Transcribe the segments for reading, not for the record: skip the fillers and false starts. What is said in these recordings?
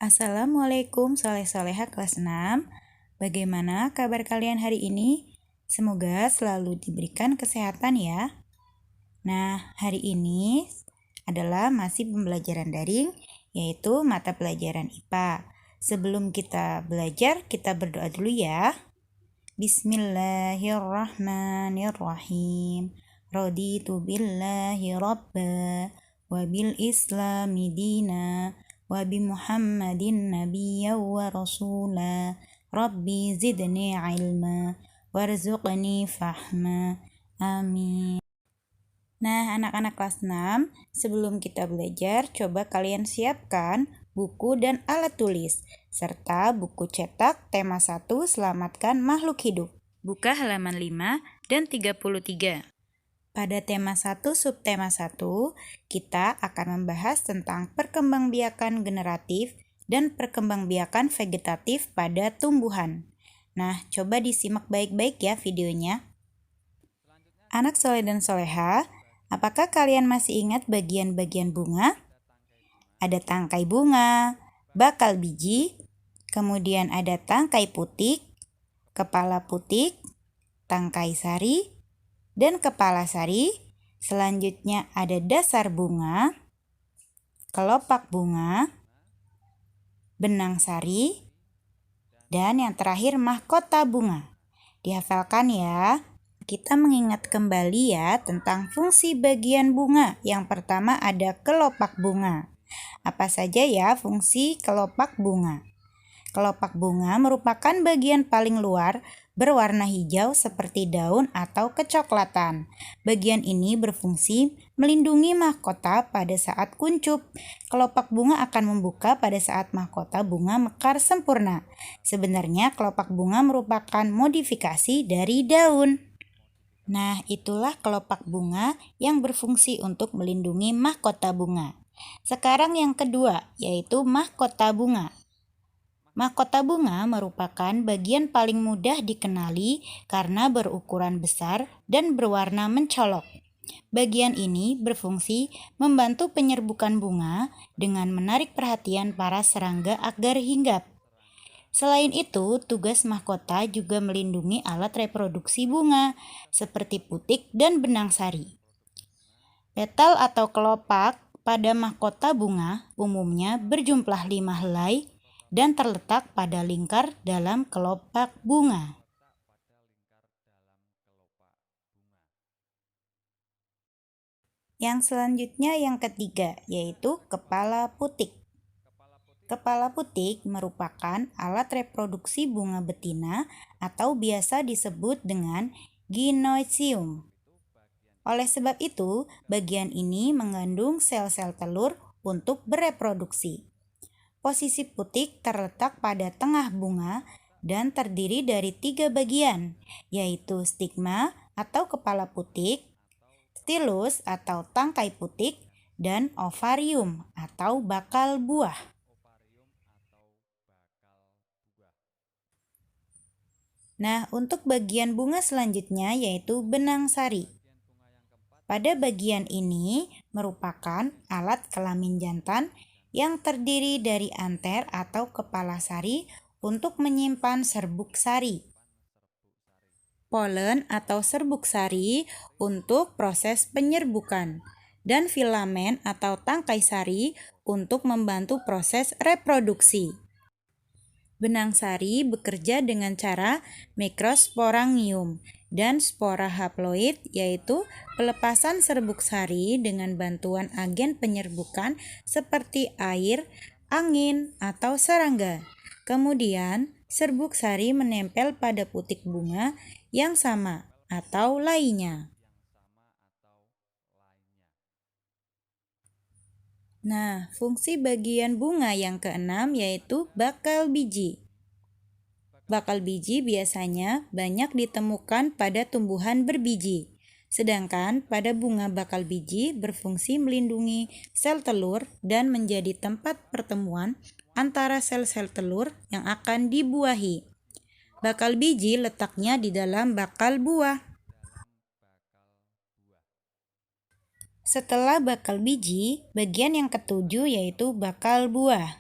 Assalamualaikum soleh-soleha kelas 6. Bagaimana kabar kalian hari ini? Semoga selalu diberikan kesehatan ya. Nah, hari ini adalah masih pembelajaran daring, yaitu mata pelajaran IPA. Sebelum kita belajar, kita berdoa dulu ya. Bismillahirrahmanirrahim. Raditu billahi rabba wa bil islami dina wa bi Muhammadin nabiyya wa rasula. Rabbi zidni ilma warzuqni fahma. Amin. Nah, anak-anak kelas 6, sebelum kita belajar, coba kalian siapkan buku dan alat tulis, serta buku cetak tema 1 Selamatkan Makhluk Hidup. Buka halaman 5 dan 33. Pada tema 1 subtema 1, kita akan membahas tentang perkembangbiakan generatif dan perkembangbiakan vegetatif pada tumbuhan. Nah, coba disimak baik-baik ya videonya. Anak soleh dan soleha, apakah kalian masih ingat bagian-bagian bunga? Ada tangkai bunga, bakal biji, kemudian ada tangkai putik, kepala putik, tangkai sari, dan kepala sari. Selanjutnya ada dasar bunga, kelopak bunga, benang sari, dan yang terakhir mahkota bunga. Dihafalkan ya. Kita mengingat kembali ya tentang fungsi bagian bunga. Yang pertama ada kelopak bunga. Apa saja ya fungsi kelopak bunga? Kelopak bunga merupakan bagian paling luar berwarna hijau seperti daun atau kecoklatan. Bagian ini berfungsi melindungi mahkota pada saat kuncup. Kelopak bunga akan membuka pada saat mahkota bunga mekar sempurna. Sebenarnya kelopak bunga merupakan modifikasi dari daun. Nah, itulah kelopak bunga yang berfungsi untuk melindungi mahkota bunga. Sekarang yang kedua, yaitu mahkota bunga. Mahkota bunga merupakan bagian paling mudah dikenali karena berukuran besar dan berwarna mencolok. Bagian ini berfungsi membantu penyerbukan bunga dengan menarik perhatian para serangga agar hinggap. Selain itu, tugas mahkota juga melindungi alat reproduksi bunga, seperti putik dan benang sari. Petal atau kelopak pada mahkota bunga umumnya berjumlah 5 helai dan terletak pada lingkar dalam kelopak bunga. Yang selanjutnya yang ketiga, yaitu kepala putik. Kepala putik merupakan alat reproduksi bunga betina atau biasa disebut dengan gynoecium. Oleh sebab itu, bagian ini mengandung sel-sel telur untuk bereproduksi. Posisi putik terletak pada tengah bunga dan terdiri dari 3 bagian, yaitu stigma atau kepala putik, stilus atau tangkai putik, dan ovarium atau bakal buah. Nah, untuk bagian bunga selanjutnya yaitu benang sari. Pada bagian ini merupakan alat kelamin jantan yang terdiri dari anter atau kepala sari untuk menyimpan serbuk sari. Polen atau serbuk sari untuk proses penyerbukan. Dan filamen atau tangkai sari untuk membantu proses reproduksi. Benang sari bekerja dengan cara mikrosporangium dan spora haploid, yaitu pelepasan serbuk sari dengan bantuan agen penyerbukan seperti air, angin, atau serangga. Kemudian, serbuk sari menempel pada putik bunga yang sama atau lainnya. Nah, fungsi bagian bunga yang keenam yaitu bakal biji. Bakal biji biasanya banyak ditemukan pada tumbuhan berbiji, sedangkan pada bunga bakal biji berfungsi melindungi sel telur dan menjadi tempat pertemuan antara sel-sel telur yang akan dibuahi. Bakal biji letaknya di dalam bakal buah. Setelah bakal biji, bagian yang ketujuh yaitu bakal buah.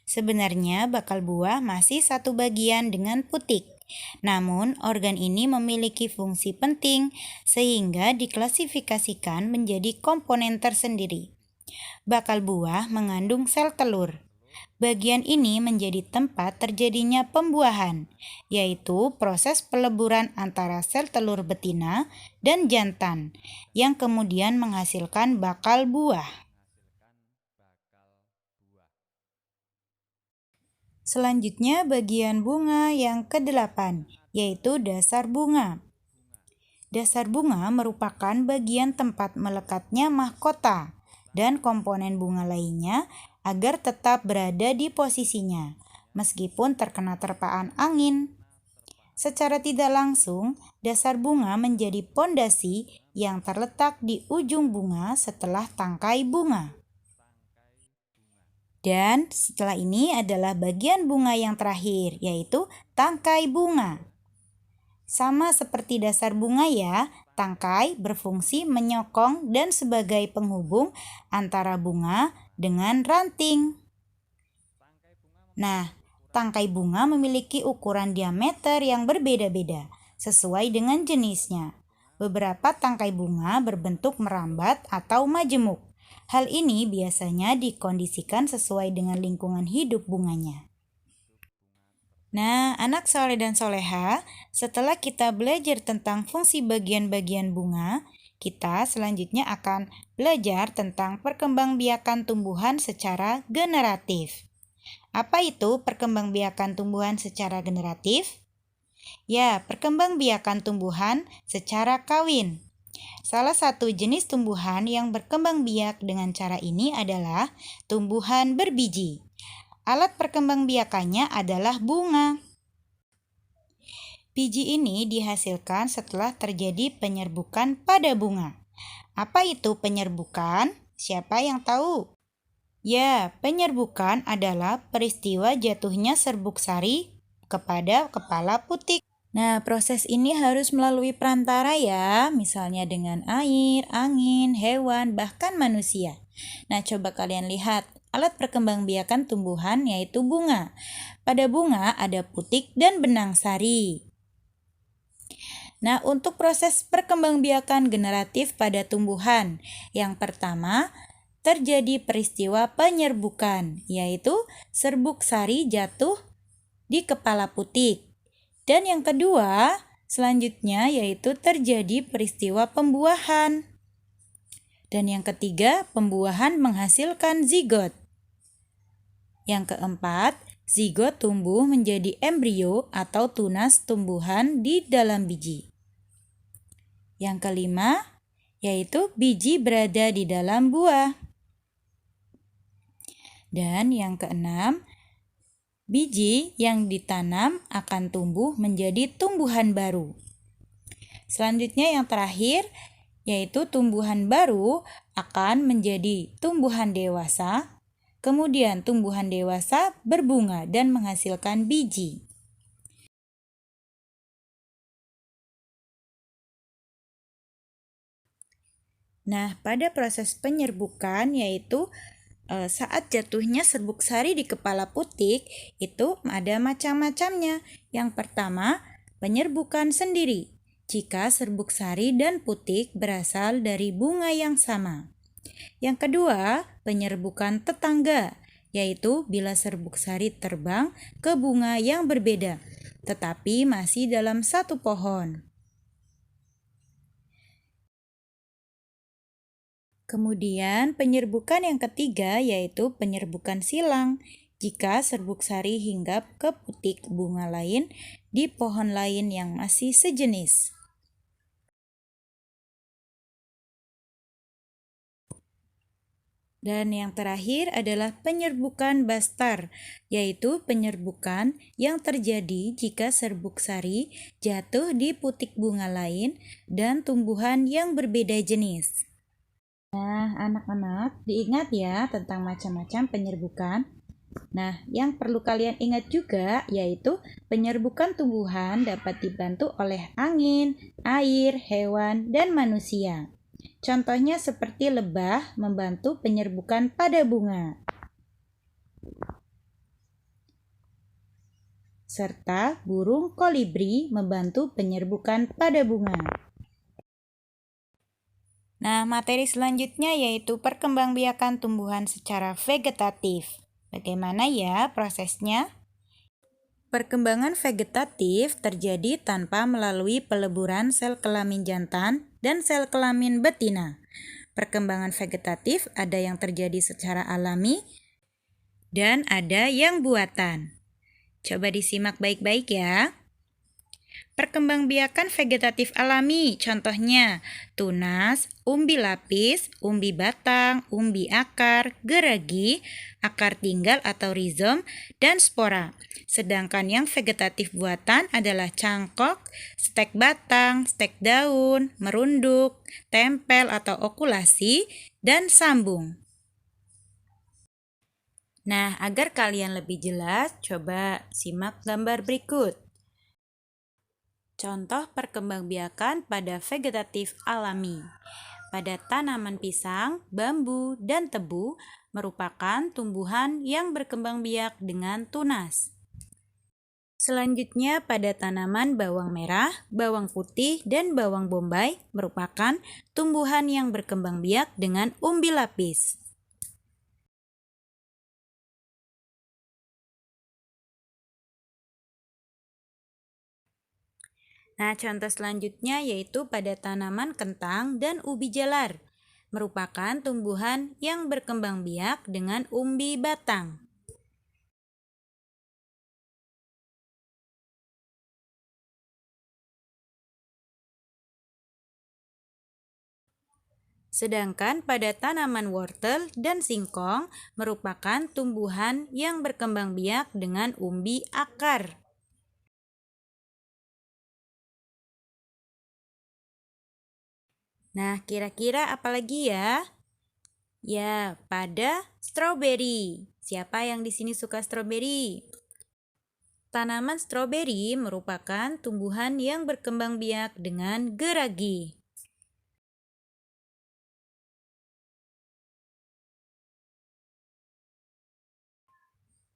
Sebenarnya bakal buah masih satu bagian dengan putik. Namun, organ ini memiliki fungsi penting sehingga diklasifikasikan menjadi komponen tersendiri. Bakal buah mengandung sel telur. Bagian ini menjadi tempat terjadinya pembuahan, yaitu proses peleburan antara sel telur betina dan jantan, yang kemudian menghasilkan bakal buah. Selanjutnya bagian bunga yang ke-8, yaitu dasar bunga. Dasar bunga merupakan bagian tempat melekatnya mahkota dan komponen bunga lainnya agar tetap berada di posisinya, meskipun terkena terpaan angin. Secara tidak langsung, dasar bunga menjadi pondasi yang terletak di ujung bunga setelah tangkai bunga. Dan setelah ini adalah bagian bunga yang terakhir, yaitu tangkai bunga. Sama seperti dasar bunga ya, tangkai berfungsi menyokong dan sebagai penghubung antara bunga dengan ranting. Nah, tangkai bunga memiliki ukuran diameter yang berbeda-beda, sesuai dengan jenisnya. Beberapa tangkai bunga berbentuk merambat atau majemuk. Hal ini biasanya dikondisikan sesuai dengan lingkungan hidup bunganya. Nah, anak soleh dan soleha, setelah kita belajar tentang fungsi bagian-bagian bunga, kita selanjutnya akan belajar tentang perkembangbiakan tumbuhan secara generatif. Apa itu perkembangbiakan tumbuhan secara generatif? Ya, perkembangbiakan tumbuhan secara kawin. Salah satu jenis tumbuhan yang berkembang biak dengan cara ini adalah tumbuhan berbiji. Alat perkembangbiakannya adalah bunga. Biji ini dihasilkan setelah terjadi penyerbukan pada bunga. Apa itu penyerbukan? Siapa yang tahu? Ya, penyerbukan adalah peristiwa jatuhnya serbuk sari kepada kepala putik. Nah, proses ini harus melalui perantara ya, misalnya dengan air, angin, hewan, bahkan manusia. Nah, coba kalian lihat, alat perkembangbiakan tumbuhan yaitu bunga. Pada bunga ada putik dan benang sari. Nah, untuk proses perkembangbiakan generatif pada tumbuhan, yang pertama, terjadi peristiwa penyerbukan, yaitu serbuk sari jatuh di kepala putik. Dan yang kedua, selanjutnya yaitu terjadi peristiwa pembuahan. Dan yang ketiga, pembuahan menghasilkan zigot. Yang keempat, zigot tumbuh menjadi embrio atau tunas tumbuhan di dalam biji. Yang kelima, yaitu biji berada di dalam buah. Dan yang keenam, biji yang ditanam akan tumbuh menjadi tumbuhan baru. Selanjutnya yang terakhir, yaitu tumbuhan baru akan menjadi tumbuhan dewasa. Kemudian tumbuhan dewasa berbunga dan menghasilkan biji. Nah, pada proses penyerbukan yaitu saat jatuhnya serbuk sari di kepala putik, itu ada macam-macamnya. Yang pertama, penyerbukan sendiri. Jika serbuk sari dan putik berasal dari bunga yang sama. Yang kedua, penyerbukan tetangga, yaitu bila serbuk sari terbang ke bunga yang berbeda, tetapi masih dalam satu pohon. Kemudian penyerbukan yang ketiga yaitu penyerbukan silang. Jika serbuk sari hinggap ke putik bunga lain di pohon lain yang masih sejenis. Dan yang terakhir adalah penyerbukan bastar, yaitu penyerbukan yang terjadi jika serbuk sari jatuh di putik bunga lain dan tumbuhan yang berbeda jenis. Nah, anak-anak, diingat ya tentang macam-macam penyerbukan. Nah, yang perlu kalian ingat juga yaitu penyerbukan tumbuhan dapat dibantu oleh angin, air, hewan, dan manusia. Contohnya seperti lebah membantu penyerbukan pada bunga. serta burung kolibri membantu penyerbukan pada bunga. Nah, materi selanjutnya yaitu perkembangbiakan tumbuhan secara vegetatif. Bagaimana ya prosesnya? Perkembangan vegetatif terjadi tanpa melalui peleburan sel kelamin jantan dan sel kelamin betina. Perkembangan vegetatif ada yang terjadi secara alami dan ada yang buatan. Coba disimak baik-baik ya. Perkembangbiakan vegetatif alami, contohnya tunas, umbi lapis, umbi batang, umbi akar, geragi, akar tinggal atau rizom, dan spora. Sedangkan yang vegetatif buatan adalah cangkok, stek batang, stek daun, merunduk, tempel atau okulasi, dan sambung. Nah, agar kalian lebih jelas, coba simak gambar berikut. Contoh perkembangbiakan pada vegetatif alami. Pada tanaman pisang, bambu, dan tebu merupakan tumbuhan yang berkembang biak dengan tunas. Selanjutnya pada tanaman bawang merah, bawang putih, dan bawang bombay merupakan tumbuhan yang berkembang biak dengan umbi lapis. Nah, contoh selanjutnya yaitu pada tanaman kentang dan ubi jalar, merupakan tumbuhan yang berkembang biak dengan umbi batang. Sedangkan pada tanaman wortel dan singkong merupakan tumbuhan yang berkembang biak dengan umbi akar. Nah, kira-kira apa lagi ya? Ya, pada stroberi. Siapa yang di sini suka stroberi? Tanaman stroberi merupakan tumbuhan yang berkembang biak dengan geragi.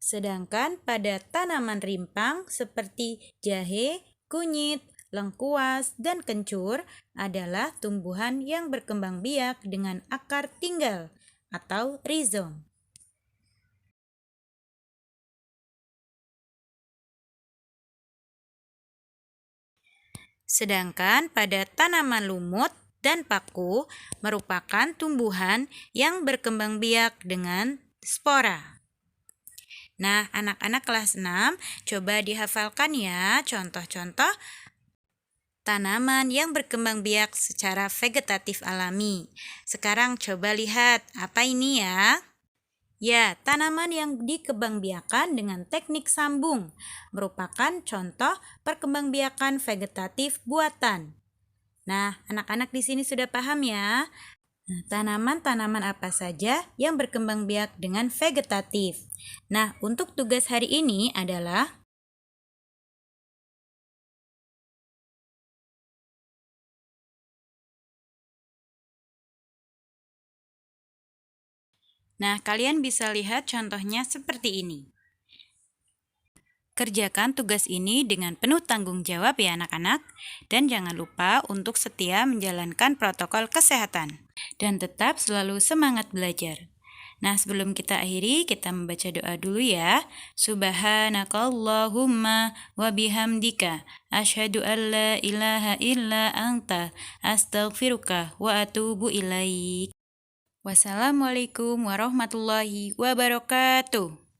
Sedangkan pada tanaman rimpang seperti jahe, kunyit, lengkuas, dan kencur adalah tumbuhan yang berkembang biak dengan akar tinggal atau rizom. Sedangkan pada tanaman lumut dan paku merupakan tumbuhan yang berkembang biak dengan spora. Nah, anak-anak kelas 6, coba dihafalkan ya contoh-contoh tanaman yang berkembang biak secara vegetatif alami. Sekarang coba lihat, apa ini ya? Ya, tanaman yang dikembangbiakan dengan teknik sambung merupakan contoh perkembangbiakan vegetatif buatan. Nah, anak-anak di sini sudah paham ya? Nah, tanaman-tanaman apa saja yang berkembang biak dengan vegetatif? Nah, untuk tugas hari ini adalah kalian bisa lihat contohnya seperti ini. Kerjakan tugas ini dengan penuh tanggung jawab ya anak-anak, dan jangan lupa untuk setia menjalankan protokol kesehatan dan tetap selalu semangat belajar. Nah, sebelum kita akhiri, kita membaca doa dulu ya. Subhanakallahumma wa bihamdika asyhadu an la ilaha illa anta astaghfiruka wa atubu ilaik. Wassalamualaikum warahmatullahi wabarakatuh.